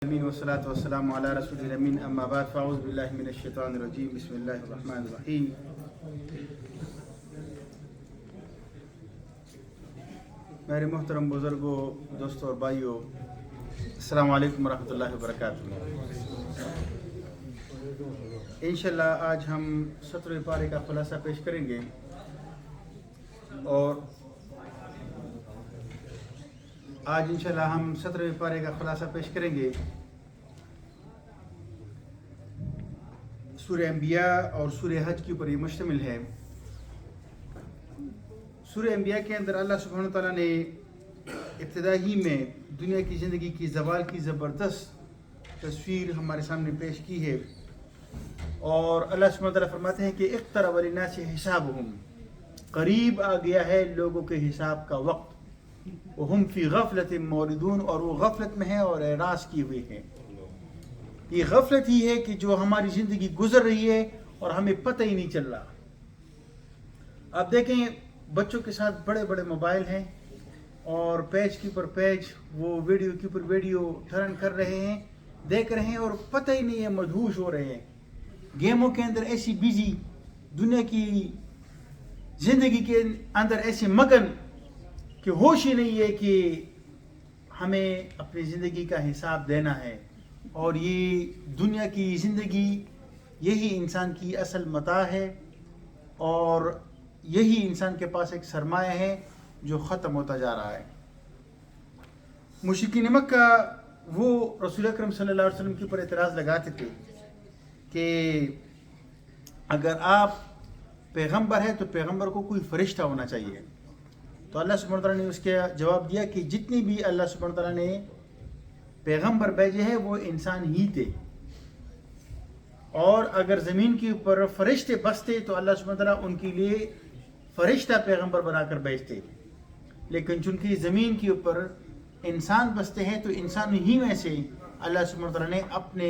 امین والصلاۃ والسلام علی رسول الامین اما بعد فاعوذ باللہ من الشیطان الرجیم بسم اللہ الرحمن الرحیم. میرے محترم بزرگوں، دوستوں اور بھائیوں، السلام علیکم ورحمۃ اللہ وبرکاتہ. انشاءاللہ آج ہم 17ویں پارے کا خلاصہ پیش کریں گے اور آج انشاءاللہ ہم 17ویں پارے کا خلاصہ پیش کریں گے. سورہ انبیاء اور سورہ حج کے اوپر یہ مشتمل ہے. سورہ انبیاء کے اندر اللہ سبحانہ تعالیٰ نے ابتدائی میں دنیا کی زندگی کی زوال کی زبردست تصویر ہمارے سامنے پیش کی ہے، اور اللہ سبحانہ تعالیٰ فرماتے ہیں کہ اقترب للناس حسابهم، قریب آ گیا ہے لوگوں کے حساب کا وقت. وہم فی غفلت موردون، اور وہ غفلت میں ہیں اور اعراض کی ہوئی ہیں. یہ غفلت ہی ہے کہ جو ہماری زندگی گزر رہی ہے اور ہمیں پتہ ہی نہیں چل رہا. آپ دیکھیں بچوں کے ساتھ بڑے بڑے موبائل ہیں اور پیج کے اوپر پیج وہ ویڈیو کے اوپر ویڈیو ٹرن کر رہے ہیں، دیکھ رہے ہیں اور پتہ ہی نہیں ہے، مدہوش ہو رہے ہیں. گیموں کے اندر ایسی بیزی، دنیا کی زندگی کے اندر ایسے مگن کہ ہوش ہی نہیں ہے کہ ہمیں اپنی زندگی کا حساب دینا ہے. اور یہ دنیا کی زندگی یہی انسان کی اصل متاع ہے، اور یہی انسان کے پاس ایک سرمایہ ہے جو ختم ہوتا جا رہا ہے. مشرکین مکہ وہ رسول اکرم صلی اللہ علیہ وسلم کے اوپر اعتراض لگاتے تھے کہ اگر آپ پیغمبر ہیں تو پیغمبر کو کوئی فرشتہ ہونا چاہیے. تو اللہ سبحانہ تعالیٰ نے اس کے جواب دیا کہ جتنی بھی اللہ سبحانہ تعالیٰ نے پیغمبر بھیجے ہیں وہ انسان ہی تھے، اور اگر زمین کے اوپر فرشتے بستے تو اللہ سبحانہ تعالیٰ ان کے لیے فرشتہ پیغمبر بنا کر بھیجتے. لیکن چونکہ زمین کے اوپر انسان بستے ہیں تو انسان ہی میں سے اللہ سبحانہ تعالیٰ نے اپنے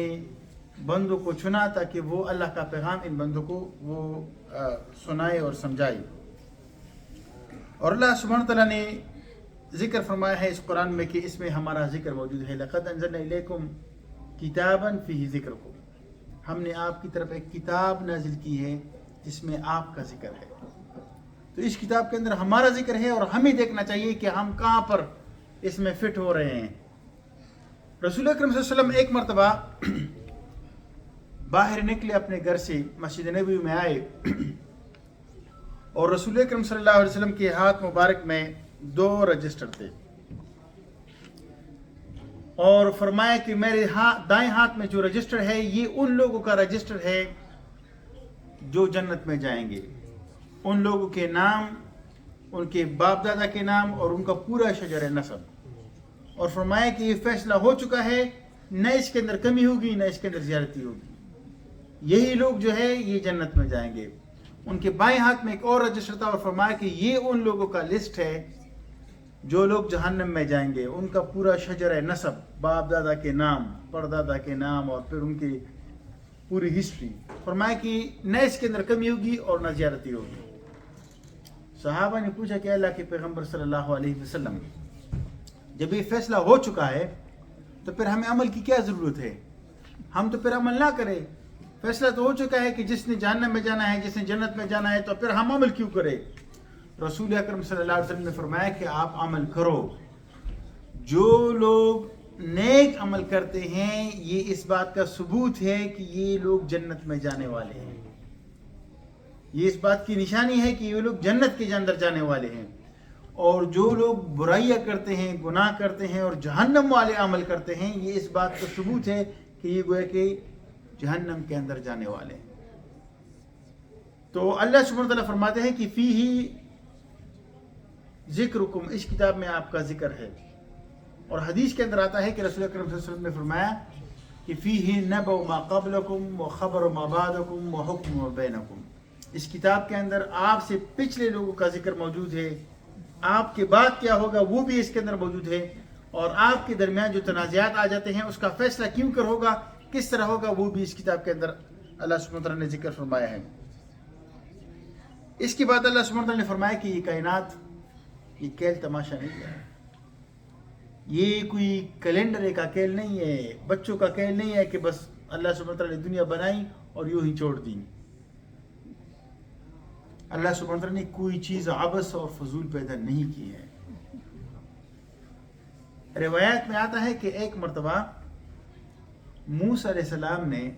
بندوں کو چنا تاکہ وہ اللہ کا پیغام ان بندوں کو وہ سنائے اور سمجھائے. اور اللہ سبحانہ تعالیٰ نے ذکر فرمایا ہے اس قرآن میں کہ اس میں ہمارا ذکر موجود ہے. لَقَدْ أَنزَلْنَا إِلَيْكُمْ كِتَابًا فِيهِ ذِكْرُكُمْ، ہم نے آپ کی طرف ایک کتاب نازل کی ہے جس میں آپ کا ذکر ہے. تو اس کتاب کے اندر ہمارا ذکر ہے اور ہمیں دیکھنا چاہیے کہ ہم کہاں پر اس میں فٹ ہو رہے ہیں. رسول اکرم صلی اللہ علیہ وسلم ایک مرتبہ باہر نکلے اپنے گھر سے، مسجد نبوی میں آئے، اور رسول اکرم صلی اللہ علیہ وسلم کے ہاتھ مبارک میں 2 رجسٹر تھے، اور فرمایا کہ میرے دائیں ہاتھ میں جو رجسٹر ہے یہ ان لوگوں کا رجسٹر ہے جو جنت میں جائیں گے. ان لوگوں کے نام، ان کے باپ دادا کے نام اور ان کا پورا شجر نسب. اور فرمایا کہ یہ فیصلہ ہو چکا ہے، نہ اس کے اندر کمی ہوگی نہ اس کے اندر زیادتی ہوگی. یہی لوگ جو ہے یہ جنت میں جائیں گے. ان کے بائیں ہاتھ میں ایک اور رجسٹر تھا، اور فرمایا کہ یہ ان لوگوں کا لسٹ ہے جو لوگ جہنم میں جائیں گے. ان کا پورا شجر نسب، باپ دادا کے نام، پردادا کے نام، اور پھر ان کی پوری ہسٹری. فرمایا کہ نہ اس کے اندر کمی ہوگی اور نہ زیادتی ہوگی. صحابہ نے پوچھا کہ اللہ کے پیغمبر صلی اللہ علیہ وسلم، جب یہ فیصلہ ہو چکا ہے تو پھر ہمیں عمل کی کیا ضرورت ہے؟ ہم تو پھر عمل نہ کریں. فیصلہ تو ہو چکا ہے کہ جس نے جہنم میں جانا ہے، جس نے جنت میں جانا ہے، تو پھر ہم عمل کیوں کریں؟ رسول اکرم صلی اللہ علیہ وسلم نے فرمایا کہ آپ عمل کرو. جو لوگ نیک عمل کرتے ہیں یہ اس بات کا ثبوت ہے کہ یہ لوگ جنت میں جانے والے ہیں. یہ اس بات کی نشانی ہے کہ یہ لوگ جنت کے اندر جانے والے ہیں. اور جو لوگ برائیاں کرتے ہیں، گناہ کرتے ہیں اور جہنم والے عمل کرتے ہیں، یہ اس بات کا ثبوت ہے کہ یہ گویا کہ جہنم کے اندر جانے والے ہیں. تو اللہ سبحانہ تعالیٰ فرماتے ہیں کہ فیہ ذکرکم، اس کتاب میں آپ کا ذکر ہے. اور حدیث کے اندر آتا ہے کہ رسول اکرم صلی اللہ علیہ وسلم نے فرمایا کہ فیہ نبأ ما قبلکم وخبر ما بعدکم وحکم ما بینکم. اس کتاب کے اندر آپ سے پچھلے لوگوں کا ذکر موجود ہے، آپ کے بعد کیا ہوگا وہ بھی اس کے اندر موجود ہے، اور آپ کے درمیان جو تنازعات آ جاتے ہیں اس کا فیصلہ کیوں کر ہوگا، کس طرح ہوگا، وہ بھی اس کتاب کے اندر اللہ سبحانہ وتعالیٰ نے ذکر فرمایا ہے. اس کے بعد اللہ سبحانہ وتعالیٰ نے فرمایا کہ یہ کائنات یہ کھیل تماشا نہیں ہے. یہ کوئی کیلنڈر ایک اکیل نہیں ہے، بچوں کا کھیل نہیں ہے کہ بس اللہ سبحانہ وتعالی نے دنیا بنائی اور یوں ہی چھوڑ دی۔ اللہ سبحانہ وتعالی نے کوئی چیز عبث اور فضول پیدا نہیں کی ہے۔ روایات میں آتا ہے کہ ایک مرتبہ موسیٰ علیہ السلام نے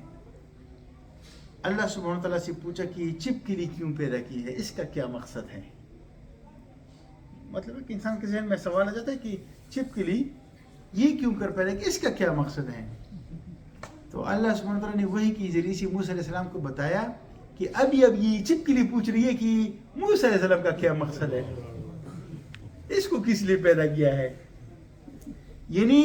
اللہ سبحانہ وتعالی سے پوچھا کہ یہ چھپکلی کیوں پیدا کی ہے، اس کا کیا مقصد ہے؟ مطلب ہے کہ انسان کے ذہن میں سوال آ جاتا ہے کہ چھپکلی یہ کیوں کر پیدا کی، اس کا کیا مقصد ہے؟ تو اللہ سبحانہ وتعالی نے وحی کے ذریعے سے موسیٰ علیہ السلام کو بتایا کہ اب یہ چھپکلی پوچھ رہی ہے کہ موسیٰ علیہ السلام کا کیا مقصد ہے، اس کو کس لیے پیدا کیا ہے۔ یعنی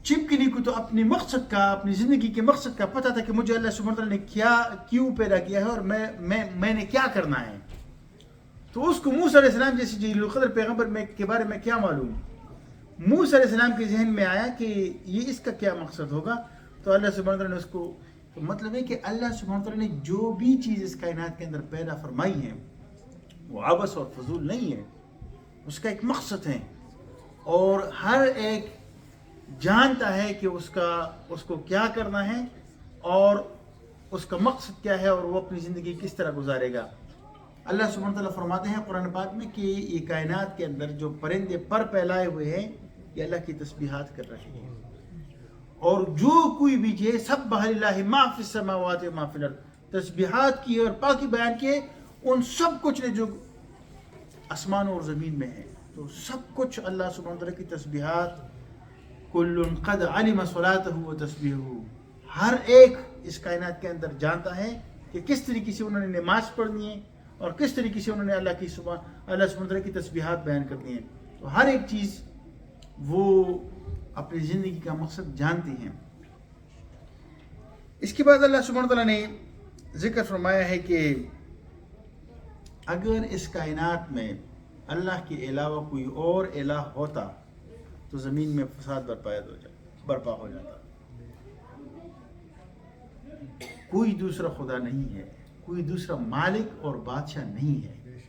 چھپکلی کو تو اپنے مقصد کا، اپنی زندگی کے مقصد کا پتہ تھا کہ مجھے اللہ سبحانہ وتعالی نے کیوں پیدا کیا ہے اور میں نے کیا کرنا ہے۔ تو اس کو موسیٰ علیہ السلام جیسے جلیل القدر پیغمبر کے بارے میں کیا معلوم؟ موسیٰ علیہ السلام کے ذہن میں آیا کہ یہ اس کا کیا مقصد ہوگا، تو اللہ سبحانہ وتعالی نے اس کو، تو مطلب ہے کہ اللہ سبحانہ وتعالی نے جو بھی چیز اس کائنات کے اندر پیدا فرمائی ہے وہ عبث اور فضول نہیں ہے، اس کا ایک مقصد ہے، اور ہر ایک جانتا ہے کہ اس کو کیا کرنا ہے اور اس کا مقصد کیا ہے اور وہ اپنی زندگی کس طرح گزارے گا۔ اللہ سبحانہ وتعالی فرماتے ہیں قرآن پاک میں کہ یہ کائنات کے اندر جو پرندے پر پھیلائے ہوئے ہیں یہ اللہ کی تسبیحات کر رہے ہیں، اور جو کوئی بھی چیز سبح للہ ما فی السماوات و ما فی الارض، تسبیحات کی اور پاکی بیان کیے ان سب کچھ نے جو آسمان اور زمین میں ہے، تو سب کچھ اللہ سبحانہ وتعالی کی تسبیحات، کل قد علم صلاتہ و تسبیحہ، ہر ایک اس کائنات کے اندر جانتا ہے کہ کس طریقے سے انہوں نے نماز پڑھنی ہے اور کس طریقے سے انہوں نے اللہ سبحانہ وتعالی کی تسبیحات بیان کرنی ہے۔ تو ہر ایک چیز وہ اپنی زندگی کا مقصد جانتے ہیں۔ اس کے بعد اللہ سبحانہ وتعالی نے ذکر فرمایا ہے کہ اگر اس کائنات میں اللہ کے علاوہ کوئی اور الہ ہوتا تو زمین میں فساد برپا ہو جاتا۔ کوئی دوسرا خدا نہیں ہے، کوئی دوسرا مالک اور بادشاہ نہیں ہے۔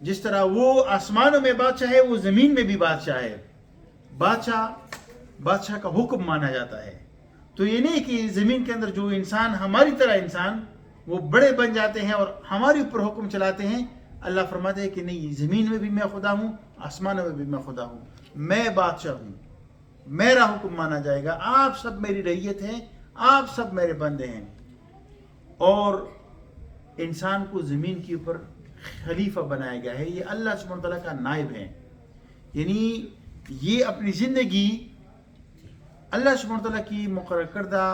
جس طرح وہ آسمانوں میں بادشاہ ہے وہ زمین میں بھی بادشاہ ہے۔ بادشاہ کا حکم مانا جاتا ہے۔ تو یہ نہیں کہ زمین کے اندر جو انسان ہماری طرح انسان وہ بڑے بن جاتے ہیں اور ہمارے اوپر حکم چلاتے ہیں۔ اللہ فرماتے ہیں کہ نہیں، زمین میں بھی میں خدا ہوں، آسمانوں میں بھی میں خدا ہوں، میں بادشاہ ہوں، میرا حکم مانا جائے گا، آپ سب میری رعیت ہیں، آپ سب میرے بندے ہیں۔ اور انسان کو زمین کے اوپر خلیفہ بنایا گیا ہے، یہ اللہ سبحانہ وتعالی کا نائب ہے۔ یعنی یہ اپنی زندگی اللہ سبحانہ وتعالی کی مقرر کردہ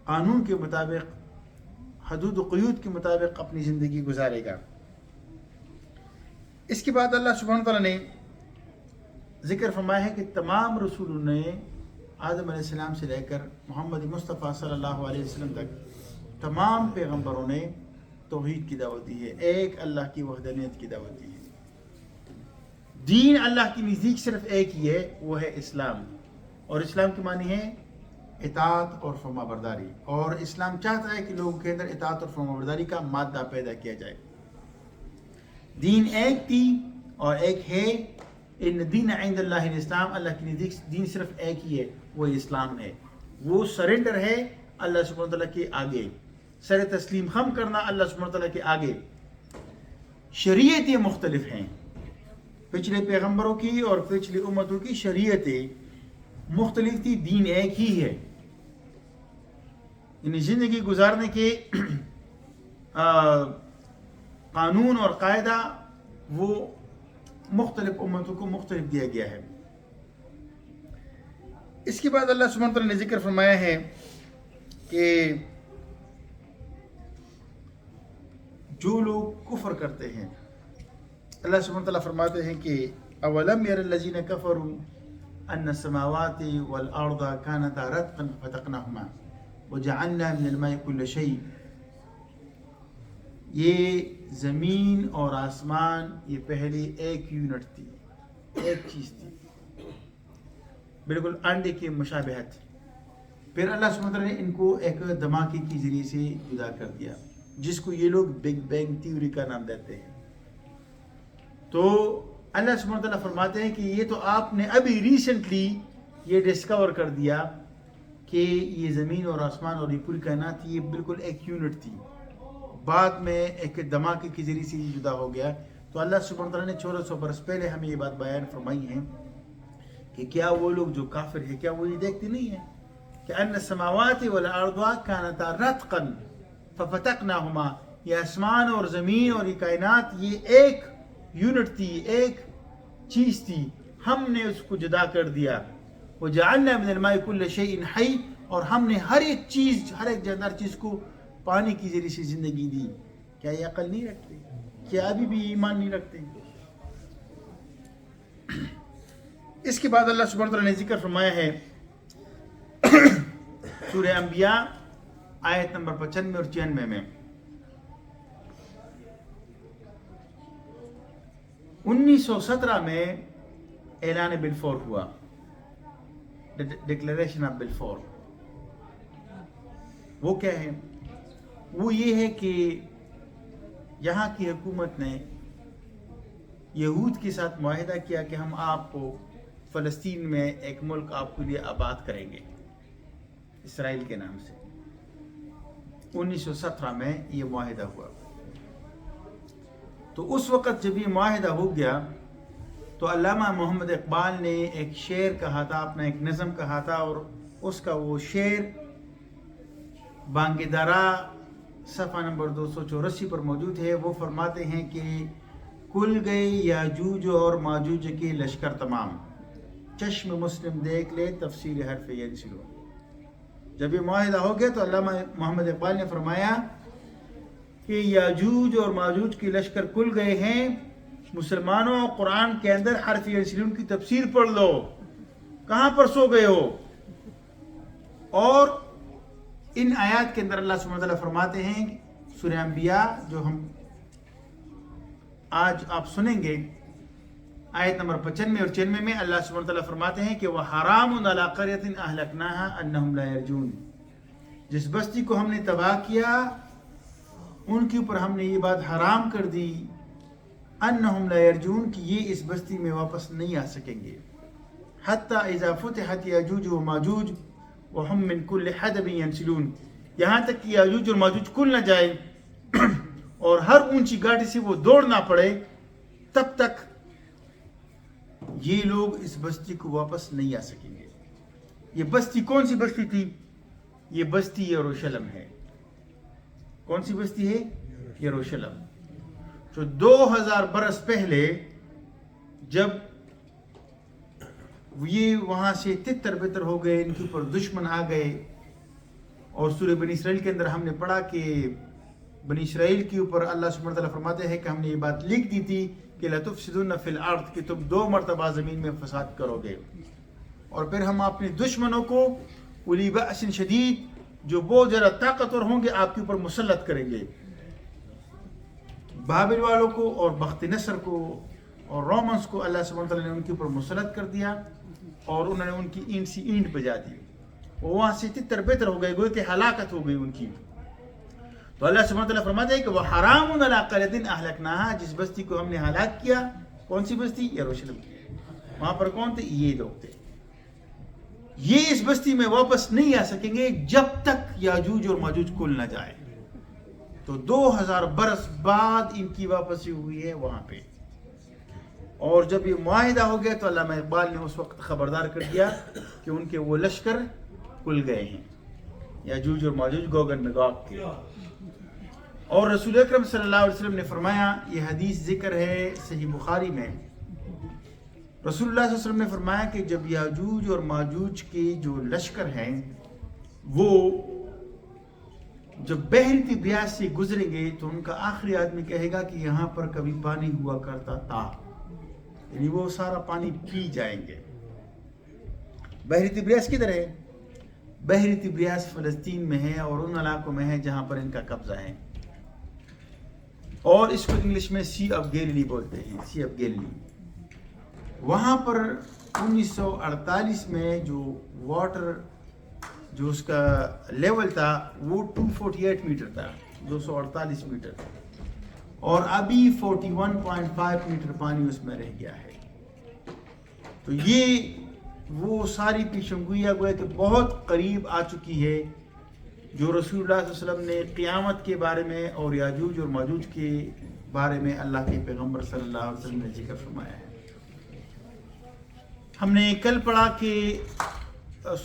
قانون کے مطابق، حدود و قیود کے مطابق اپنی زندگی گزارے گا۔ اس کے بعد اللہ سبحانہ وتعالی نے ذکر فرمایا ہے کہ تمام رسولوں نے آدم علیہ السلام سے لے کر محمد مصطفیٰ صلی اللہ علیہ وسلم تک تمام پیغمبروں نے توحید کی دعوت دی ہے، ایک اللہ کی وحدانیت کی دعوت دی ہے۔ دین اللہ کی نزدیک صرف ایک ہی ہے، وہ ہے اسلام، اور اسلام کی معنی ہے اطاعت اور فرما برداری، اور اسلام چاہتا ہے کہ لوگوں کے اندر اطاعت اور فرما برداری کا مادہ پیدا کیا جائے۔ دین ایک تھی اور ایک ہے، ان دین عند اللہ الاسلام، اللہ کی نزدیک دین صرف ایک ہی ہے، وہ اسلام ہے۔ وہ سرنڈر ہے اللہ سبحانہ وتعالی کے آگے، سر تسلیم خم کرنا اللہ سبحانہ وتعالی کے آگے۔ شریعتیں مختلف ہیں، پچھلے پیغمبروں کی اور پچھلی امتوں کی شریعتیں مختلف تھی، دین ایک ہی ہے۔ یعنی زندگی گزارنے کے قانون اور قاعدہ وہ مختلف امتوں کو مختلف دیا گیا ہے۔ اس کے بعد اللہ سبحانہ وتعالی نے ذکر فرمایا ہے کہ جو لوگ کفر کرتے ہیں، اللہ سبحانہ وتعالی فرماتے ہیں کہ اولم یر الذین کفروا ان السماوات والارض كانتا رتقا فتقناهما وجعلنا من الماء كل شيء، یہ زمین اور آسمان یہ پہلے ایک یونٹ تھی، ایک چیز تھی، بالکل انڈے کی مشابہت۔ پھر اللہ سبحانہ وتعالی نے ان کو ایک دھماکے کے ذریعے سے جدا کر دیا، جس کو یہ لوگ بگ بینگ تھیوری کا نام دیتے ہیں۔ تو اللہ سبحانہ وتعالیٰ فرماتے ہیں کہ یہ تو آپ نے ابھی ریسنٹلی یہ ڈسکور کر دیا کہ یہ زمین اور آسمان اور یہ پوری کائنات یہ بالکل ایک یونٹ تھی، بعد میں ایک دھماکے کے ذریعے سے یہ جدا ہو گیا. تو اللہ سبحانہ وتعالیٰ نے 1400 برس پہلے ہمیں یہ بات بیان فرمائی ہے کہ کیا وہ لوگ جو کافر ہیں کیا وہ یہ دیکھتے نہیں ہیں کہ ان السماوات والارض کانتا رتقا ففتقناہما، یہ آسمان اور زمین اور یہ کائنات یہ ایک یونٹ تھی، ایک چیز تھی، ہم نے اس کو جدا کر دیا. وجعلنا من الماء كل شيء حي، اور ہم نے ہر ایک چیز، ہر ایک جاندار چیز کو پانی کی ذریعے سے زندگی دی. کیا یہ عقل نہیں رکھتے؟ کیا ابھی بھی ایمان نہیں رکھتے؟ اس کے بعد اللہ سبحانہ وتعالیٰ نے ذکر فرمایا ہے سورہ انبیاء آیت نمبر 95 اور 96 میں، 1917 میں اعلان بلفور ہوا، ڈکلیریشن آف بلفور. وہ کیا ہے؟ وہ یہ ہے کہ یہاں کی حکومت نے یہود کے ساتھ معاہدہ کیا کہ ہم آپ کو فلسطین میں ایک ملک آپ کے لیے آباد کریں گے اسرائیل کے نام سے. 1917 میں یہ معاہدہ ہوا. تو اس وقت جب یہ معاہدہ ہو گیا تو علامہ محمد اقبال نے ایک شعر کہا تھا، اپنا ایک نظم کہا تھا، اور اس کا وہ شعر بانگ درا صفحہ نمبر 284 پر موجود ہے. وہ فرماتے ہیں کہ کل گئے یاجوج اور ماجوج کے لشکر تمام، چشم مسلم دیکھ لے تفسیر حرف ینسلو. جب یہ معاہدہ ہو گیا تو علامہ محمد اقبال نے فرمایا کہ یاجوج اور ماجوج کے لشکر کل گئے ہیں، مسلمانوں قرآن کے اندر حرف ینسلون کی تفسیر پڑھ لو، کہاں پر سو گئے ہو. اور ان آیات کے اندر اللہ سبحانہ وتعالیٰ فرماتے ہیں سورہ انبیاء جو ہم آج آپ سنیں گے آیت نمبر 95 اور 96 میں اللہ سبحانہ وتعالیٰ فرماتے ہیں کہ وَحَرَامٌ عَلَىٰ قَرْيَةٍ أَهْلَكْنَاهَا أَنَّهُمْ لَا يَرْجُونَ، جس بستی کو ہم نے تباہ کیا ان کے اوپر ہم نے یہ بات حرام کر دی أَنَّهُمْ لَا يَرْجُونَ کہ یہ اس بستی میں واپس نہیں آ سکیں گے. حَتَّى إِذَا فُتِحَتْ يَأْجُوجُ وَمَأْجُوجُ وَهُمْ مِنْ كُلِّ حَدَبٍ يَنْسِلُونَ، یہاں تک کہ یاجوج اور ماجوج کھل نہ جائے اور ہر اونچی گاڑی سے وہ دوڑنا پڑے، تب تک یہ لوگ اس بستی کو واپس نہیں آ سکیں گے. یہ بستی کون سی بستی تھی؟ یہ بستی یروشلم ہے. کون سی بستی ہے؟ یروشلم. جو 2000 برس پہلے جب یہ وہاں سے تتر بتر ہو گئے، ان کے اوپر دشمن آ گئے، اور سورہ بنی اسرائیل کے اندر ہم نے پڑھا کہ بنی اسرائیل کے اوپر اللہ سبحانہ وتعالیٰ فرماتے ہیں کہ ہم نے یہ بات لکھ دی تھی کہ لَتُفْسِدُنَّ فِي الْأَرْضِ کہ تم 2 مرتبہ زمین میں فساد کرو گے، اور پھر ہم اپنے دشمنوں کو اُولی بأس شدید جو بہت زیادہ طاقتور ہوں گے آپ کے اوپر مسلط کریں گے. بابل والوں کو اور بخت نصر کو اور رومنس کو اللہ سبحانہ وتعالیٰ نے ان کے اوپر مسلط کر دیا اور انہوں نے ان کی اینٹ سی اینٹ بجا دی، وہ وہاں سے تتر بتر ہو گئے، گویا کہ ہلاکت ہو گئی ان کی. تو اللہ سبحانہ وتعالیٰ فرماتے ہیں کہ وَحَرَامٌ عَلَىٰ قَرْيَةٍ أَهْلَكْنَاهَا جس بستی کو ہم نے ہلاک کیا. کون سی بستی؟ یروشلم. وہاں پر کون تھے؟ یہ لوگ تھے. یہ اس بستی میں واپس نہیں آ سکیں گے جب تک یاجوج اور ماجوج کھل نہ جائے. تو 2000 برس بعد ان کی واپسی ہوئی ہے وہاں پہ. اور جب یہ معاہدہ ہو گیا تو علامہ اقبال نے اس وقت خبردار کر دیا کہ ان کے وہ لشکر کھل گئے ہیں، یاجوج اور ماجوج گوگ اینڈ میگوگ کے. اور رسول اکرم صلی اللہ علیہ وسلم نے فرمایا، یہ حدیث ذکر ہے صحیح بخاری میں، رسول اللہ صلی اللہ علیہ وسلم نے فرمایا کہ جب یاجوج اور ماجوج کے جو لشکر ہیں وہ جب بحر طبریات سے گزریں گے تو ان کا آخری آدمی کہے گا کہ یہاں پر کبھی پانی ہوا کرتا تھا، یعنی وہ سارا پانی پی جائیں گے. بحر طبریات کدھر ہے؟ بحر طبریات فلسطین میں ہے اور ان علاقوں میں ہے جہاں پر ان کا قبضہ ہے، اور اس کو انگلش میں سی آف گیلیلی بولتے ہیں، سی آف گیلیلی. وہاں پر 1948 میں جو واٹر جو اس کا لیول تھا وہ 248 میٹر تھا، 248 میٹر. اور ابھی 41.5 میٹر پانی اس میں رہ گیا ہے. تو یہ وہ ساری پیشنگوئیاں گویا کہ بہت قریب آ چکی ہے جو رسول اللہ صلی اللہ علیہ وسلم نے قیامت کے بارے میں اور یاجوج اور ماجوج کے بارے میں اللہ کے پیغمبر صلی اللہ علیہ وسلم نے ذکر فرمایا ہے. ہم نے کل پڑھا کہ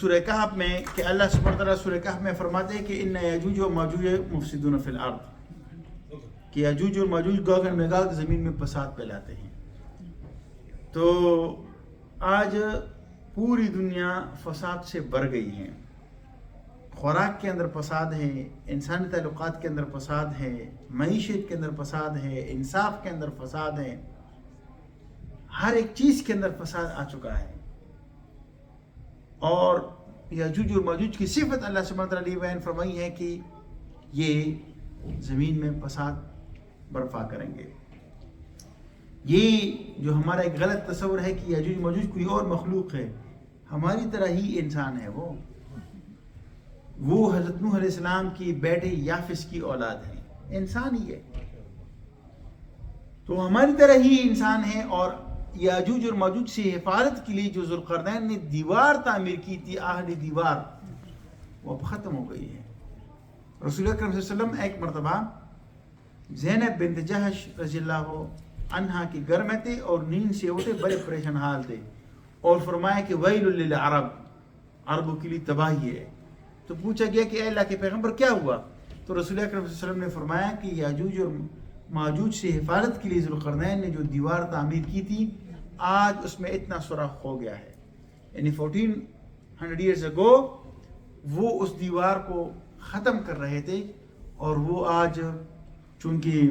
سورہ کہف میں کہ اللہ سبحانہ وتعالیٰ سورہ کہف میں فرماتے ہیں کہ ان یاجوج و ماجوج مفسدون فی الارض، کہ یاجوج اور ماجوج گاگن میں گاگ زمین میں فساد پھیلاتے ہیں. تو آج پوری دنیا فساد سے بھر گئی ہے. خوراک کے اندر فساد ہے، انسانی تعلقات کے اندر فساد ہے، معیشت کے اندر فساد ہے، انصاف کے اندر فساد ہے، ہر ایک چیز کے اندر فساد آ چکا ہے. اور یاجوج اور ماجوج کی صفت اللہ سبحانہ وتعالیٰ نے بیان فرمائی ہے کہ یہ زمین میں فساد برپا کریں گے. یہ جو ہمارا ایک غلط تصور ہے کہ یاجوج ماجوج کوئی اور مخلوق ہے، ہماری طرح ہی انسان ہے. وہ حضرت نوح علیہ السلام کی بیٹے یافس کی اولاد ہے، انسان ہی ہے. تو ہماری طرح ہی انسان ہے. اور یاجوج اور ماجوج سے حفاظت کے لیے جو ذوالقرنین نے دیوار تعمیر کی تھی، آہلی دیوار، وہ اب ختم ہو گئی ہے. رسول اکرم صلی اللہ علیہ وسلم ایک مرتبہ زینب بنت جہش رضی اللہ عنہا کے گھر میں تھے اور نیند سے اٹھے، بڑے پریشان حال تھے، اور فرمایا کہ ویل للعرب، عربوں کے لیے تباہی ہے. تو پوچھا گیا کہ اے اللہ کے پیغمبر کیا ہوا؟ تو رسول اکرم صلی اللہ علیہ وسلم نے فرمایا کہ یاجوج اور ماجوج سے حفاظت کے لیے ذوالقرنین نے جو دیوار تعمیر کی تھی، آج اس میں اتنا سوراخ ہو گیا ہے. یعنی 1400 ایئرز اگو وہ اس دیوار کو ختم کر رہے تھے، اور وہ آج چونکہ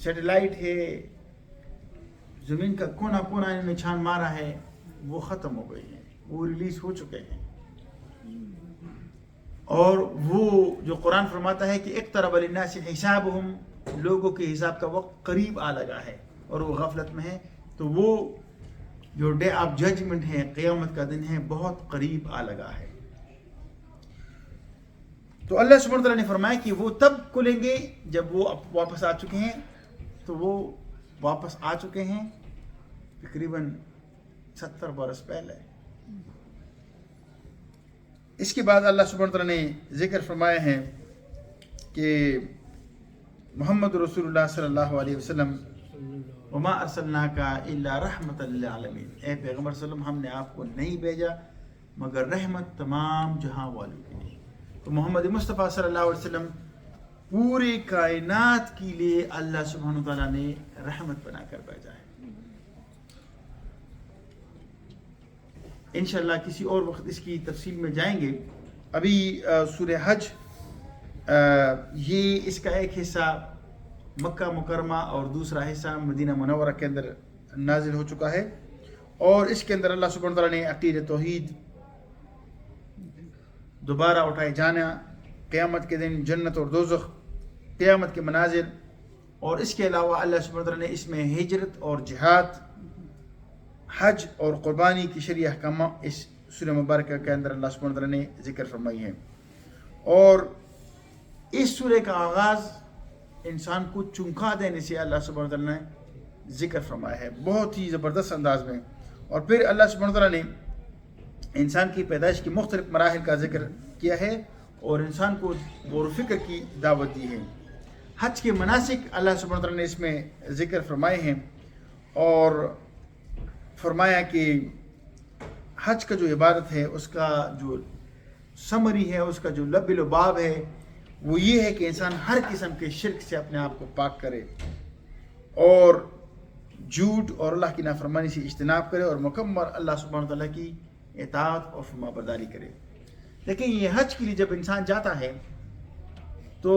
سیٹلائٹ ہے، زمین کا کونا کونا انہوں نے چھان مارا ہے، وہ ختم ہو گئی ہے، وہ ریلیز ہو چکے ہیں. اور وہ جو قرآن فرماتا ہے کہ اقترب للناس حسابہم، لوگوں کے حساب کا وقت قریب آ لگا ہے اور وہ غفلت میں ہے. تو وہ جو ڈے آف ججمنٹ ہے، قیامت کا دن ہے، بہت قریب آ لگا ہے. تو اللہ سبحانہ وتعالیٰ نے فرمایا کہ وہ تب کھلیں گے جب وہ واپس آ چکے ہیں. تو وہ واپس آ چکے ہیں تقریباً 70 برس پہلے. اس کے بعد اللہ سبحانہ وتعالیٰ نے ذکر فرمایا ہے کہ محمد رسول اللہ صلی اللہ علیہ وسلم وما ارسلناک الا رحمۃ للعالمین، اے پیغمبر صلی اللہ علیہ وسلم ہم نے آپ کو نہیں بھیجا مگر رحمت تمام جہاں والوں کے لیے. تو محمد مصطفیٰ صلی اللہ علیہ وسلم پورے کائنات کے لیے اللہ سبحانہ وتعالیٰ نے رحمت بنا کر بھیجا ہے. انشاءاللہ کسی اور وقت اس کی تفصیل میں جائیں گے. ابھی سورہ حج یہ اس کا ایک حصہ مکہ مکرمہ اور دوسرا حصہ مدینہ منورہ کے اندر نازل ہو چکا ہے، اور اس کے اندر اللہ سبحانہ وتعالیٰ نے عقیدہ توحید، دوبارہ اٹھائے جانا، قیامت کے دن جنت اور دوزخ، قیامت کے مناظر، اور اس کے علاوہ اللہ سبحانہ وتعالیٰ نے اس میں ہجرت اور جہاد، حج اور قربانی کی شرعی احکامات اس سورہ مبارکہ کے اندر اللہ سبحانہ وتعالیٰ نے ذکر فرمائی ہے. اور اس سورہ کا آغاز انسان کو چونکا دینے سے اللہ سبحانہ وتعالیٰ نے ذکر فرمایا ہے، بہت ہی زبردست انداز میں. اور پھر اللہ سبحانہ وتعالیٰ نے انسان کی پیدائش کے مختلف مراحل کا ذکر کیا ہے اور انسان کو غور و فکر کی دعوت دی ہے. حج کے مناسک اللہ سبحانہ وتعالیٰ نے اس میں ذکر فرمائے ہیں، اور فرمایا کہ حج کا جو عبادت ہے اس کا جو سمری ہے، اس کا جو لب لباب ہے، وہ یہ ہے کہ انسان ہر قسم کے شرک سے اپنے آپ کو پاک کرے اور جھوٹ اور اللہ کی نافرمانی سے اجتناب کرے اور مکمل اللہ سبحانہ تعالیٰ کی اطاعت اور فرما برداری کرے. لیکن یہ حج کے لیے جب انسان جاتا ہے تو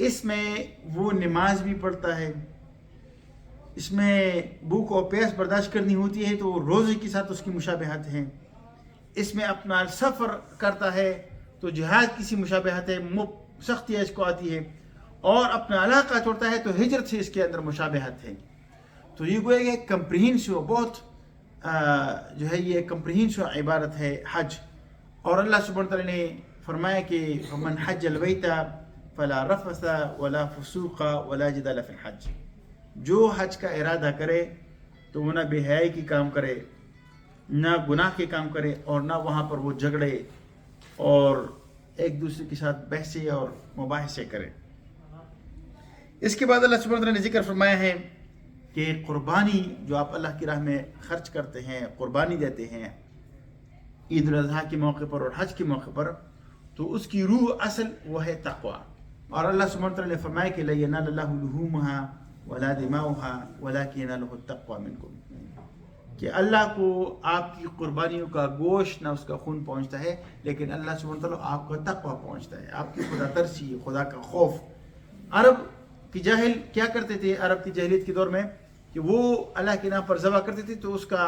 اس میں وہ نماز بھی پڑھتا ہے، اس میں بھوک اور پیاس برداشت کرنی ہوتی ہے تو روزے کے ساتھ اس کی مشابہت ہے، اس میں اپنا سفر کرتا ہے تو جہاد کی سی مشابہت ہے، سختیاں اس کو آتی ہے، اور اپنا علاقہ چھوڑتا ہے تو ہجرت سے اس کے اندر مشابہت ہے. تو یہ گویا کہ کمپریہنسو بہت جو ہے یہ کمپریہنسو عبادت ہے حج. اور اللہ سبحانہ تعالیٰ نے فرمایا کہ من حج البیت فلا رفث ولا فسوق ولا جدال فی الحج. جو حج کا ارادہ کرے تو وہ نہ بے حیائی کی کام کرے، نہ گناہ کے کام کرے، اور نہ وہاں پر وہ جھگڑے اور ایک دوسرے کے ساتھ بحثیں اور مباحثے کرے. اس کے بعد اللہ سبحانہ وتعالیٰ نے ذکر فرمایا ہے کہ قربانی جو آپ اللہ کی راہ میں خرچ کرتے ہیں، قربانی دیتے ہیں عید الاضحیٰ کے موقع پر اور حج کے موقع پر، تو اس کی روح اصل وہ ہے تقوی. اور اللہ سبحانہ وتعالیٰ نے فرمایا کہ لَن يَنَالَ اللَّهُ لُحُومُهَا وَلَا دِمَاؤُهَا وَلَكِنْ يَنَالُهُ التَّقْوَى مِنْكُمْ، کہ اللہ کو آپ کی قربانیوں کا گوشت نہ اس کا خون پہنچتا ہے، لیکن اللہ سبحانہ وتعالیٰ آپ کا تقوی پہنچتا ہے، آپ کی خدا ترسی، خدا کا خوف. عرب کی جاہل کیا کرتے تھے عرب کی جاہلیت کے دور میں کہ وہ اللہ کے نام پر ذبح کرتے تھے تو اس کا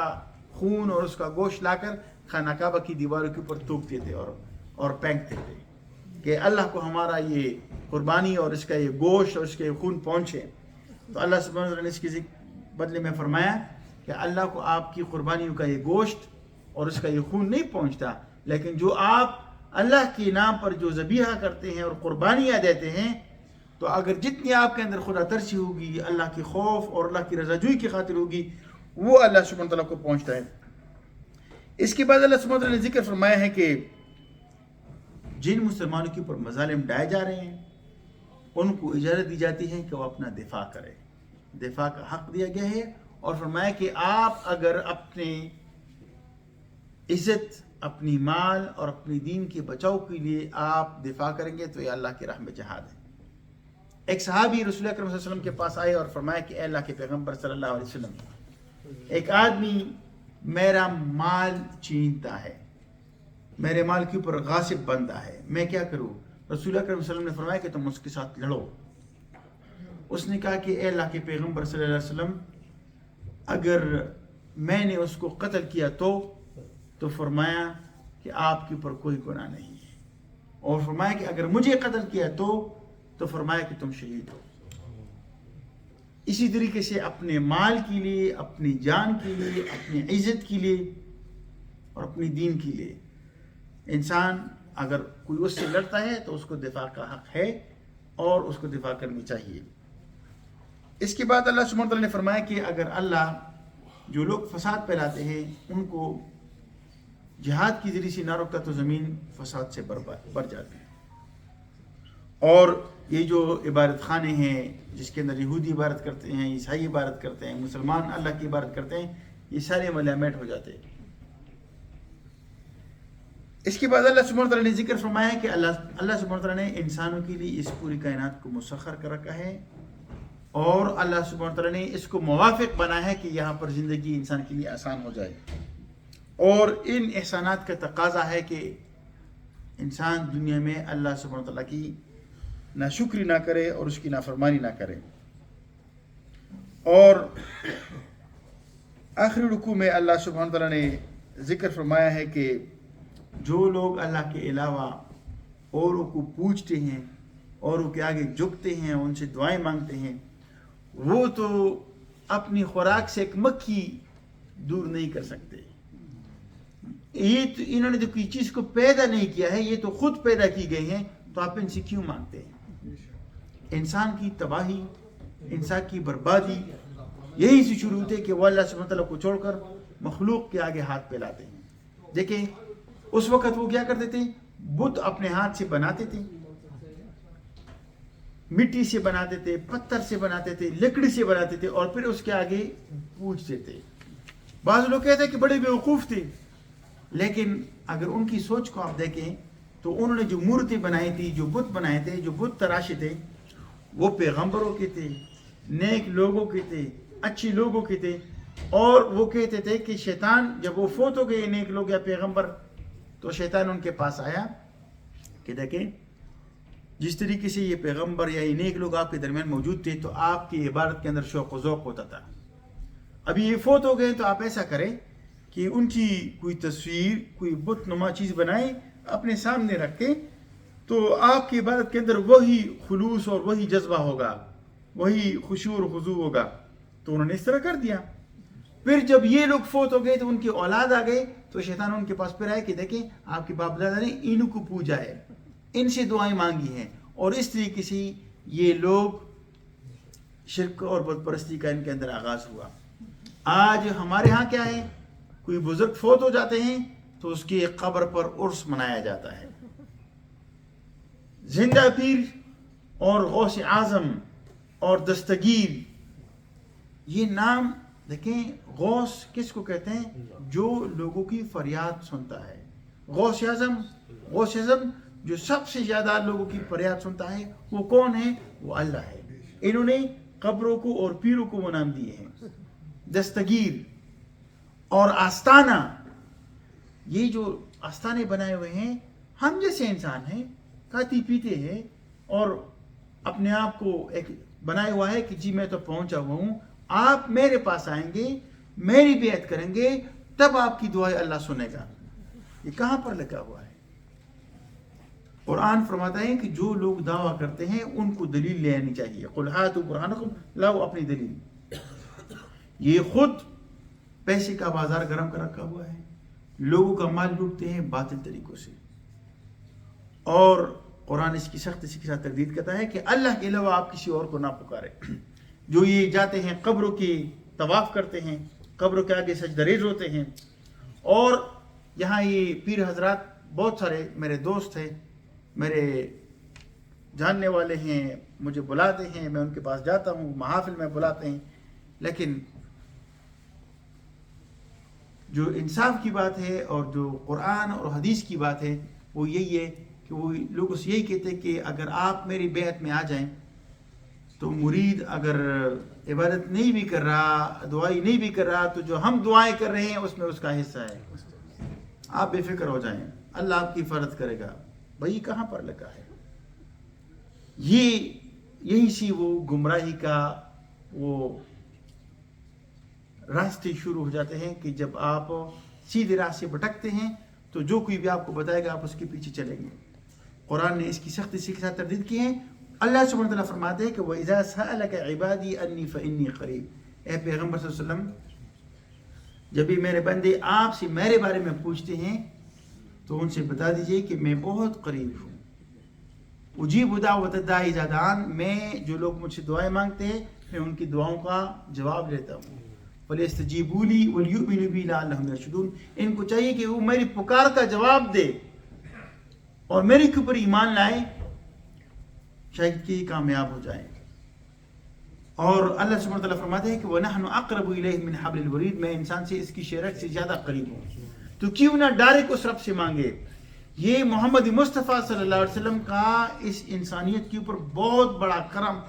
خون اور اس کا گوشت لا کر خانہ کعبہ کی دیواروں کے اوپر تھوکتے تھے اور پھینکتے تھے کہ اللہ کو ہمارا یہ قربانی اور اس کا یہ گوشت اور اس کے خون پہنچے. تو اللہ سبحانہ وتعالیٰ نے اس کے بدلے میں فرمایا کہ اللہ کو آپ کی قربانیوں کا یہ گوشت اور اس کا یہ خون نہیں پہنچتا، لیکن جو آپ اللہ کے نام پر جو ذبیحہ کرتے ہیں اور قربانیاں دیتے ہیں، تو اگر جتنی آپ کے اندر خدا ترسی ہوگی، اللہ کی خوف اور اللہ کی رضا جوئی کی خاطر ہوگی، وہ اللہ سبحانہ وتعالیٰ کو پہنچتا ہے. اس کے بعد اللہ سبحانہ وتعالیٰ نے ذکر فرمایا ہے کہ جن مسلمانوں کے اوپر مظالم ڈائے جا رہے ہیں ان کو اجازت دی جاتی ہے کہ وہ اپنا دفاع کرے، دفاع کا حق دیا گیا ہے. اور فرمایا کہ آپ اگر اپنے عزت، اپنی مال اور اپنی دین کے بچاؤ کے لیے آپ دفاع کریں گے تو یہ اللہ کی راہ میں جہاد ہے. ایک صحابی رسول اکرم صلی اللہ علیہ وسلم کے پاس آئے اور فرمایا کہ اے اللہ کے پیغمبر صلی اللہ علیہ وسلم، ایک آدمی میرا مال چینتا ہے، میرے مال کے اوپر غاصب بندہ ہے، میں کیا کروں؟ رسول اکرم صلی اللہ علیہ وسلم نے فرمایا کہ تم اس کے ساتھ لڑو. اس نے کہا کہ اے اللہ کے پیغمبر صلی اللہ علیہ وسلم، اگر میں نے اس کو قتل کیا تو فرمایا کہ آپ کے اوپر کوئی گناہ نہیں ہے، اور فرمایا کہ اگر مجھے قتل کیا تو فرمایا کہ تم شہید ہو. اسی طریقے سے اپنے مال کے لیے، اپنی جان کے لیے، اپنی عزت کے لیے اور اپنی دین کے لیے انسان اگر کوئی اس سے لڑتا ہے تو اس کو دفاع کا حق ہے اور اس کو دفاع کرنی چاہیے. اس کے بعد اللہ سبحانہ وتعالیٰ نے فرمایا کہ اگر اللہ جو لوگ فساد پھیلاتے ہیں ان کو جہاد کی ذریعے سے نہ روکتا تو زمین فساد سے بھر جاتی ہے. اور یہ جو عبادت خانے ہیں جس کے اندر یہودی عبادت کرتے ہیں، عیسائی عبادت کرتے ہیں، مسلمان اللہ کی عبادت کرتے ہیں، یہ سارے ملامت ہو جاتے ہیں. اس کے بعد اللہ سبحانہ وتعالیٰ نے ذکر فرمایا کہ اللہ سبحانہ وتعالیٰ نے انسانوں کے لیے اس پوری کائنات کو مسخر کر رکھا ہے، اور اللہ سبحانہ وتعالیٰ نے اس کو موافق بنا ہے کہ یہاں پر زندگی انسان کے لیے آسان ہو جائے. اور ان احسانات کا تقاضا ہے کہ انسان دنیا میں اللہ سبحانہ وتعالیٰ کی ناشکری نہ کرے اور اس کی نافرمانی نہ کرے. اور آخری رکوع میں اللہ سبحانہ وتعالیٰ نے ذکر فرمایا ہے کہ جو لوگ اللہ کے علاوہ اوروں کو پوجتے ہیں، اوروں کے آگے جھکتے ہیں، ان سے دعائیں مانگتے ہیں، وہ تو اپنی خوراک سے ایک مکھی دور نہیں کر سکتے. یہ تو انہوں نے تو کوئی چیز کو پیدا نہیں کیا ہے، یہ تو خود پیدا کی گئی ہیں، تو آپ ان سے کیوں مانگتے ہیں؟ انسان کی تباہی، انسان کی بربادی یہی سے شروع ہوتے کہ وہ اللہ سبحانہ وتعالیٰ کو چھوڑ کر مخلوق کے آگے ہاتھ پھیلاتے ہیں. دیکھیں اس وقت وہ کیا کرتے تھے؟ بت اپنے ہاتھ سے بناتے تھے، مٹی سے بناتے تھے، پتھر سے بناتے تھے، لکڑی سے بناتے تھے، اور پھر اس کے آگے پوجتے تھے. بعض لوگ کہتے ہیں کہ بڑے بیوقوف تھے، لیکن اگر ان کی سوچ کو آپ دیکھیں تو انہوں نے جو مورتیں بنائی تھی، جو بت بنائے تھے، جو بت تراشے تھے، وہ پیغمبروں کے تھے، نیک لوگوں کے تھے، اچھے لوگوں کے تھے. اور وہ کہتے تھے کہ شیطان جب وہ فوت ہو گئے نیک لوگ یا پیغمبر، تو شیطان ان کے پاس آیا کہ دیکھیں جس طریقے سے یہ پیغمبر یا یہ نیک لوگ آپ کے درمیان موجود تھے تو آپ کی عبادت کے اندر شوق و ذوق ہوتا تھا. ابھی یہ فوت ہو گئے تو آپ ایسا کریں کہ ان کی کوئی تصویر، کوئی بت نما چیز بنائیں، اپنے سامنے رکھیں، تو آپ کی عبادت کے اندر وہی خلوص اور وہی جذبہ ہوگا، وہی خشوع اور خضوع ہوگا. تو انہوں نے اس طرح کر دیا. پھر جب یہ لوگ فوت ہو گئے تو ان کی اولاد آ گئے، تو شیطان ان کے پاس پھر آئے کہ دیکھیں آپ کے باپ دادا نے ان کو پوجا ہے، ان سے دعائیں مانگی ہیں، اور اس طریقے سے یہ لوگ شرک اور بت پرستی کا ان کے اندر آغاز ہوا. آج ہمارے ہاں کیا ہے، کوئی بزرگ فوت ہو جاتے ہیں تو اس کی ایک قبر پر عرس منایا جاتا ہے. زندہ پیر اور غوث اعظم اور دستگیر، یہ نام دیکھیں. غوث کس کو کہتے ہیں؟ جو لوگوں کی فریاد سنتا ہے. غوث اعظم جو سب سے زیادہ لوگوں کی فریاد سنتا ہے، وہ کون ہے؟ وہ اللہ ہے. انہوں نے قبروں کو اور پیروں کو وہ نام دیے ہیں. دستگیر اور آستانہ، یہ جو آستانے بنائے ہوئے ہیں، ہم جیسے انسان ہیں، کھاتے پیتے ہیں اور اپنے آپ کو ایک بنائے ہوا ہے کہ جی میں تو پہنچا ہوا ہوں، آپ میرے پاس آئیں گے، میری بیعت کریں گے، تب آپ کی دعائیں اللہ سنے گا. یہ کہاں پر لگا ہوا ہے؟ قرآن فرماتا ہے کہ جو لوگ دعویٰ کرتے ہیں ان کو دلیل لے آنی چاہیے. قل ہاتوا برہانکم، لاؤ اپنی دلیل. یہ خود پیسے کا بازار گرم کر رکھا ہوا ہے، لوگوں کا مال لوٹتے ہیں باطل طریقوں سے. اور قرآن اس کی سختی کے ساتھ تردید کرتا ہے کہ اللہ کے علاوہ آپ کسی اور کو نہ پکارے. جو یہ جاتے ہیں قبروں کی طواف کرتے ہیں، قبروں کے آگے سجدہ ریز ہوتے ہیں. اور یہاں یہ پیر حضرات بہت سارے میرے دوست ہیں، میرے جاننے والے ہیں، مجھے بلاتے ہیں، میں ان کے پاس جاتا ہوں، محافل میں بلاتے ہیں. لیکن جو انصاف کی بات ہے اور جو قرآن اور حدیث کی بات ہے وہ یہی ہے کہ وہ لوگ یہی کہتے ہیں کہ اگر آپ میری بیعت میں آ جائیں تو مرید اگر عبادت نہیں بھی کر رہا، دعائی نہیں بھی کر رہا، تو جو ہم دعائیں کر رہے ہیں اس میں اس کا حصہ ہے. آپ بے فکر ہو جائیں، اللہ آپ کی حفاظت کرے گا. بھائی کہاں پر لگا ہے؟ یہی سی وہ گمراہی کا وہ راستے شروع ہو جاتے ہیں کہ جب آپ سیدھے راہ سے بھٹکتے ہیں تو جو کوئی بھی آپ کو بتائے گا آپ اس کے پیچھے چلیں گے. قرآن نے اس کی سختی سے ساتھ تردید کی ہے. اللہ سبحانہ وتعالیٰ فرماتے ہیں کہ وَإِذَا سَأَلَكَ عِبَادِي أَنِّي فَإِنِّي قَرِيبٌ. اے پیغمبر صلی اللہ علیہ وسلم، جب بھی میرے بندے آپ سے میرے بارے میں پوچھتے ہیں تو ان سے بتا دیجئے کہ میں بہت قریب ہوں. اجیب دعوت الداعی اذا دعان، میں جو لوگ مجھ سے دعائیں مانگتے ہیں میں ان کی دعاؤں کا جواب لیتا ہوں. فَلْيَسْتَجِيبُوا لِي وَلْيُؤْمِنُوا بِي لَعَلَّهُمْ يَرْشُدُونَ. ان کو چاہیے کہ وہ میری پکار کا جواب دے اور میرے کے اوپر ایمان لائے، شاید کہ کامیاب ہو جائیں. اور اللہ سبحانہ وتعالیٰ فرماتے ہیں کہ وَنَحْنُ أَقْرَبُ إِلَيْهِ مِنْ حَبْلِ الْوَرِيدِ، میں انسان سے اس کی شہرت سے زیادہ قریب ہوں. تو کیوں نہ ڈائریکٹ اس رب سے مانگے. یہ محمد مصطفیٰ صلی اللہ علیہ وسلم کا اس انسانیت کے اوپر بہت بڑا کرم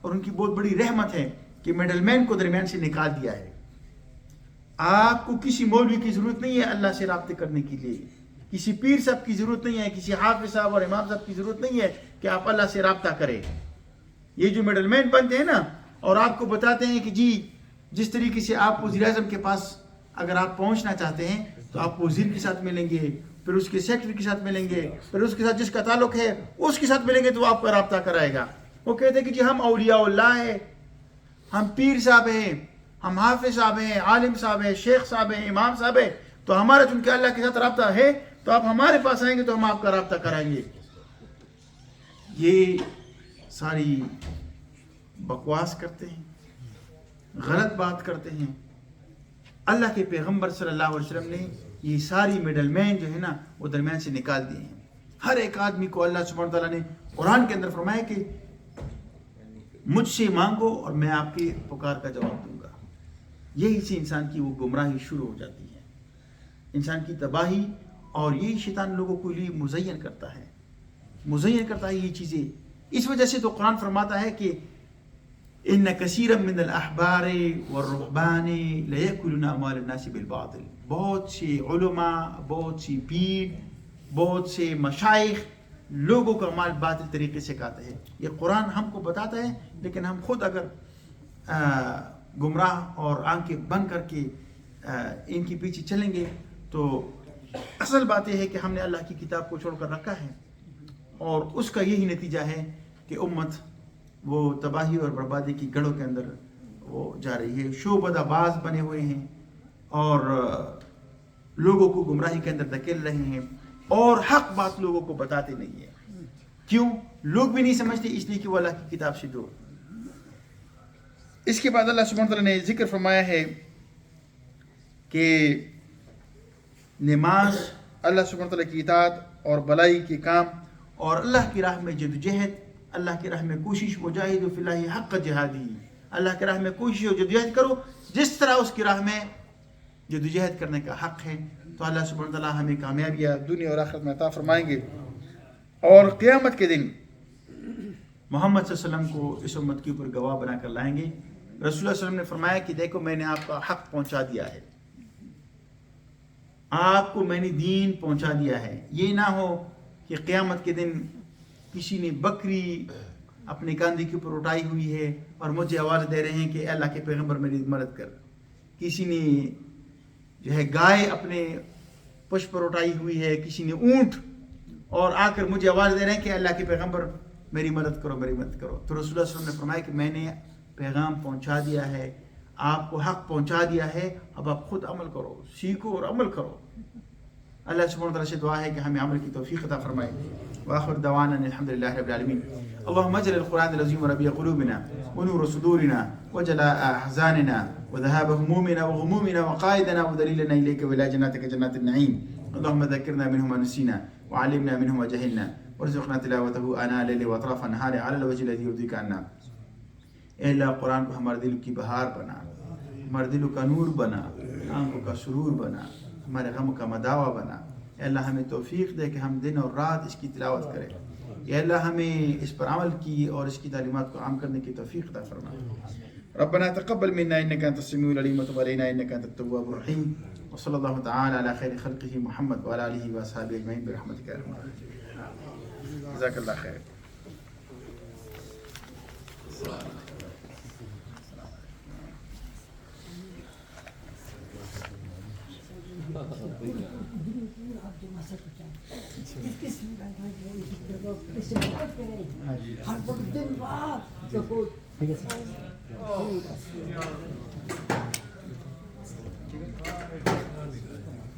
اور ان کی بہت بڑی رحمت ہے کہ میڈل مین کو درمیان سے نکال دیا ہے. آپ کو کسی مولوی کی ضرورت نہیں ہے اللہ سے رابطے کرنے کے لیے، کسی پیر صاحب کی ضرورت نہیں ہے، کسی حافظ صاحب اور امام صاحب کی ضرورت نہیں ہے کہ آپ اللہ سے رابطہ کریں. یہ جو میڈل مین بنتے ہیں نا اور آپ کو بتاتے ہیں کہ جی جس طریقے سے آپ وزیر اعظم کے پاس اگر آپ پہنچنا چاہتے ہیں تو آپ وزیر کے ساتھ ملیں گے، پھر اس کے سیکرٹری کے ساتھ ملیں گے، پھر اس کے ساتھ جس کا تعلق ہے اس کے ساتھ ملیں گے تو آپ کا رابطہ کرائے گا. وہ کہتے ہیں کہ جی ہم اولیاء اللہ ہیں، ہم پیر صاحب ہیں، ہم حافظ صاحب ہیں، عالم صاحب ہیں، شیخ صاحب ہیں، امام صاحب ہیں، تو ہمارا چونکہ اللہ کے ساتھ رابطہ ہے تو آپ ہمارے پاس آئیں گے تو ہم آپ کا رابطہ کرائیں گے. یہ ساری بکواس کرتے ہیں، غلط بات کرتے ہیں. اللہ کے پیغمبر صلی اللہ علیہ وسلم نے یہ ساری میڈل مین جو ہے نا وہ درمیان سے نکال دیے ہیں. ہر ایک آدمی کو اللہ سبحانہ تعالیٰ نے قرآن کے اندر فرمایا کہ مجھ سے مانگو اور میں آپ کی پکار کا جواب دوں گا. یہی سے انسان کی وہ گمراہی شروع ہو جاتی ہے، انسان کی تباہی. اور یہی شیطان لوگوں کو لیے مزین کرتا ہے یہ چیزیں. اس وجہ سے تو قرآن فرماتا ہے کہ ان کثیرا من الاحبار والرهبان لیأکلون اموال الناس بالباطل. بہت سے علماء، بہت سی پیر، بہت سے مشائخ لوگوں کا مال باطل طریقے سے کھاتے ہیں. یہ قرآن ہم کو بتاتا ہے، لیکن ہم خود اگر گمراہ اور آنکھیں بند کر کے ان کے پیچھے چلیں گے تو اصل بات یہ ہے کہ ہم نے اللہ کی کتاب کو چھوڑ کر رکھا ہے اور اس کا یہی نتیجہ ہے کہ امت وہ تباہی اور بربادی کی گڑھوں کے اندر وہ جا رہی ہے. شعبدہ باز بنے ہوئے ہیں اور لوگوں کو گمراہی کے اندر دھکیل رہے ہیں اور حق بات لوگوں کو بتاتے نہیں ہیں. کیوں؟ لوگ بھی نہیں سمجھتے، اس لیے کہ وہ اللہ کی کتاب سے دور۔ اس کے بعد اللہ سبحانہ وتعالیٰ نے ذکر فرمایا ہے کہ نماز، اللہ سبحانہ وتعالیٰ کی اطاعت اور بلائی کے کام اور اللہ کی راہ میں جدوجہد، اللہ کی راہ میں کوشش، وجاہدوا فی اللہ حق جہادہ، اللہ کی راہ میں کوشش و جدوجہد کرو جس طرح اس کی راہ میں جدوجہد کرنے کا حق ہے۔ تو اللہ سبحانہ وتعالیٰ ہمیں کامیابیاں دنیا اور آخرت میں عطا فرمائیں گے، اور قیامت کے دن محمد صلی اللہ علیہ وسلم کو اس امت کے اوپر گواہ بنا کر لائیں گے۔ رسول اللہ صلی اللہ علیہ وسلم نے فرمایا کہ دیکھو میں نے آپ کا حق پہنچا دیا ہے، آپ کو میں نے دین پہنچا دیا ہے۔ یہ نہ ہو کہ قیامت کے دن کسی نے بکری اپنے کاندھے کے اوپر اٹھائی ہوئی ہے اور مجھے آواز دے رہے ہیں کہ اے اللہ کے پیغمبر میری مدد کر، کسی نے جو ہے گائے اپنے پشت پر اٹھائی ہوئی ہے، کسی نے اونٹ، اور آ کر مجھے آواز دے رہے ہیں کہ اللہ کے پیغمبر میری مدد کرو، میری مدد کرو۔ تو رسول اللہ صلی اللہ علیہ وسلم نے فرمایا کہ میں نے پیغام پہنچا دیا ہے، آپ کو حق پہنچا دیا ہے، اب آپ خود عمل کرو، سیکھو اور عمل کرو۔ اللہ سبحانہ وتعالیٰ سے دعا ہے کہ ہمیں عمل کی توفیق عطا فرمائے۔ وآخر دعوانا الحمدللہ رب العالمین۔ اللهم اجعل القرآن العظيم ربيع قلوبنا ونور صدورنا وجلاء أحزاننا وذهاب همومنا وغمومنا وقائدنا ودليلنا إليك وإلى جناتك جنات النعيم. اللهم ذكرنا منه ما نسينا وعلمنا منه ما جهلنا وارزقنا تلاوته آناء الليل وأطراف النهار على الوجه الذي يرضيك عنا. اے اللہ قرآن کو ہمارے دل کی بہار بنا، ہمارے دلوں کا نور بنا، آنکھوں کا سرور بنا، ہمارے غم کا مداوع بنا۔ اے اللہ ہمیں توفیق دے کہ ہم دن اور رات اس کی تلاوت کریں۔ اے اللہ ہمیں اس پر عمل کی اور اس کی تعلیمات کو عام کرنے کی توفیق عطا فرما۔ ربنا تقبل منا انك انت السميع العليم وتب علينا انك انت التواب الرحيم، وصلى الله تعالى على خير خلقه محمد وعلى اله واصحابه اجمعين برحمتك يا ارحم الراحمين۔ جزاك الله خير۔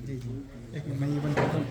جی جی ایک منٹ میں یہ بند کرتا ہوں۔